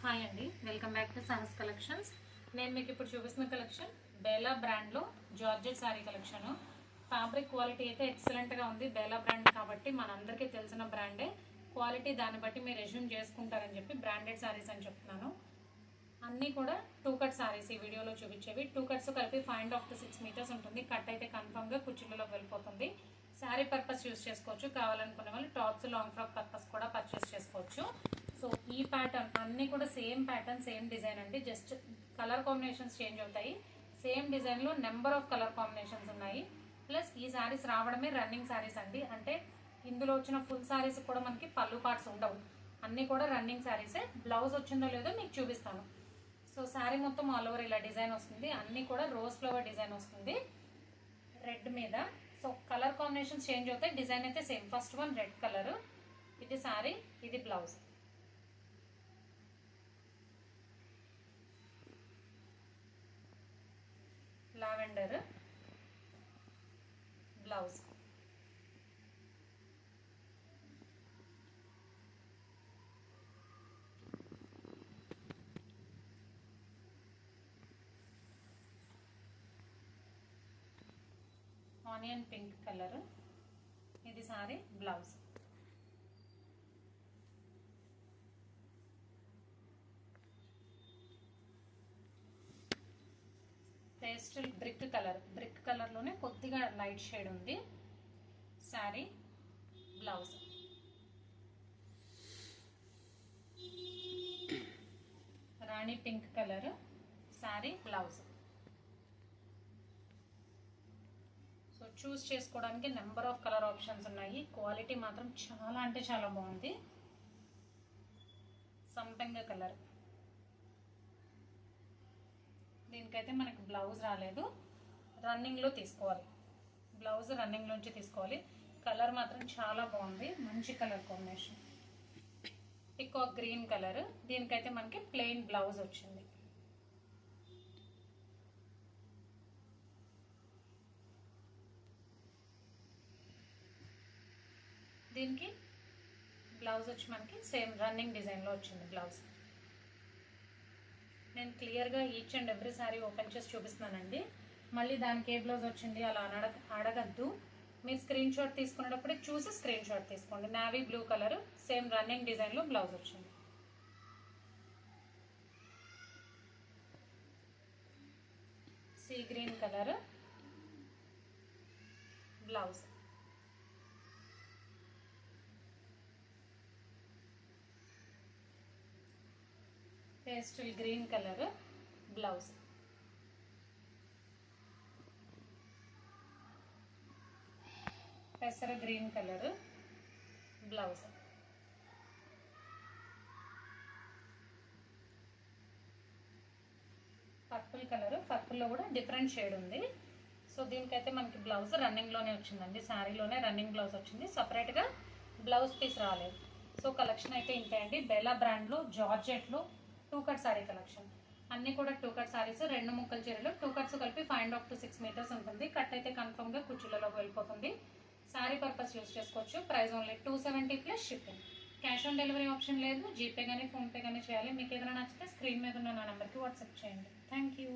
Hi అండి, welcome back to Sahas collections. నేను మీకు ఇప్పుడు చూపిస్తున్న కలెక్షన్ బేలా బ్రాండ్లో georgette sari collection. Fabric quality అయితే ఎక్సలెంట్గా ఉంది. బేలా బ్రాండ్ కాబట్టి మనందరికీ తెలిసిన బ్రాండే. క్వాలిటీ దాన్ని బట్టి మీరు రెజ్యూమ్ చేసుకుంటారని చెప్పి బ్రాండెడ్ శారీస్ అని చెప్తున్నాను. అన్నీ కూడా 2 కట్ శారీస్ ఈ వీడియోలో చూపించేవి. 2 కట్స్ కలిపి 5.5 to 6 మీటర్స్ ఉంటుంది. కట్ అయితే కన్ఫర్మ్గా కుర్చీలలోకి వెళ్ళిపోతుంది. శారీ పర్పస్ యూస్ చేసుకోవచ్చు. కావాలనుకునే వాళ్ళు టాప్స్, లాంగ్ ఫ్రాక్ పర్పస్ కూడా పర్చేస్ చేసుకోవచ్చు. సో ఈ ప్యాటర్న్ అన్నీ కూడా సేమ్ ప్యాటర్న్, సేమ్ డిజైన్ అండి. జస్ట్ కలర్ కాంబినేషన్స్ చేంజ్ అవుతాయి. సేమ్ డిజైన్లో నెంబర్ ఆఫ్ కలర్ కాంబినేషన్స్ ఉన్నాయి. ప్లస్ ఈ శారీస్ రావడమే రన్నింగ్ శారీస్ అండి. అంటే ఇందులో వచ్చిన ఫుల్ శారీస్ కూడా మనకి పళ్ళు పార్ట్స్ ఉండవు. అన్నీ కూడా రన్నింగ్ శారీసే. బ్లౌజ్ వచ్చిందో లేదో మీకు చూపిస్తాను. సో శారీ మొత్తం ఆల్ ఓవర్ ఇలా డిజైన్ వస్తుంది. అన్నీ కూడా రోజ్ ఫ్లవర్ డిజైన్ వస్తుంది రెడ్ మీద. సో కలర్ కాంబినేషన్స్ చేంజ్ అవుతాయి, డిజైన్ అయితే same. First one red colour, ఇది శారీ, ఇది blouse. Lavender blouse, onion pink colour, ఇది sari blouse. Pastel brick colour, brick కలర్లోనే కొద్దిగా లైట్ షేడ్ ఉంది. Sari blouse. Rani pink colour, sari blouse. So choose చేసుకోవడానికి నెంబర్ ఆఫ్ కలర్ ఆప్షన్స్ ఉన్నాయి. క్వాలిటీ మాత్రం చాలా అంటే చాలా బాగుంది. సంపెంగ కలర్, దీనికైతే మనకి బ్లౌజ్ రాలేదు, రన్నింగ్లో తీసుకోవాలి. బ్లౌజ్ రన్నింగ్లోంచి తీసుకోవాలి. కలర్ మాత్రం చాలా బాగుంది, మంచి colour combination. Peacock green colour, దీనికైతే మనకి ప్లెయిన్ బ్లౌజ్ వచ్చింది. దీనికి బ్లౌజ్ వచ్చి మనకి సేమ్ రన్నింగ్ డిజైన్లో వచ్చింది బ్లౌజ్. నేను క్లియర్గా each and every sari open చేసి చూపిస్తున్నానండి. మళ్ళీ దానికి ఏ బ్లౌజ్ వచ్చింది అలా అడగద్దు. మీరు స్క్రీన్ షాట్ తీసుకునేటప్పుడే చూసి స్క్రీన్ షాట్ తీసుకోండి. Navy blue colour, same running డిజైన్లో బ్లౌజ్ వచ్చింది. Sea green colour blouse. Pastel green colour blouse. పెసర green colour blouse. Purple colour, పర్పుల్లో కూడా డిఫరెంట్ షేడ్ ఉంది. సో దీనికైతే మనకి బ్లౌజ్ రన్నింగ్లోనే వచ్చిందండి. శారీలోనే రన్నింగ్ బ్లౌజ్ వచ్చింది, సపరేట్గా బ్లౌజ్ పీస్ రాలేదు. సో కలెక్షన్ అయితే ఇంతే అండి. బెలా బ్రాండ్లో జార్జెట్లో 2 కట్ శారీ కలెక్షన్. అన్నీ కూడా 2 కట్ శారీస్, 2 ముక్కల చీరలు. 2 కట్స్ కలిపి 5.5 to 6 మీటర్స్ ఉంటుంది. కట్ అయితే కన్ఫర్మ్గా కుర్చీలలోకి వెళ్ళిపోతుంది. శారీ పర్పస్ యూస్ చేసుకోవచ్చు. Price only 270 plus shipping. Cash on delivery option లేదు. జీపే కానీ ఫోన్పే కానీ చేయాలి. మీకు ఏదైనా నచ్చితే స్క్రీన్ మీద ఉన్న నా నెంబర్కి వాట్సాప్ చేయండి. Thank you.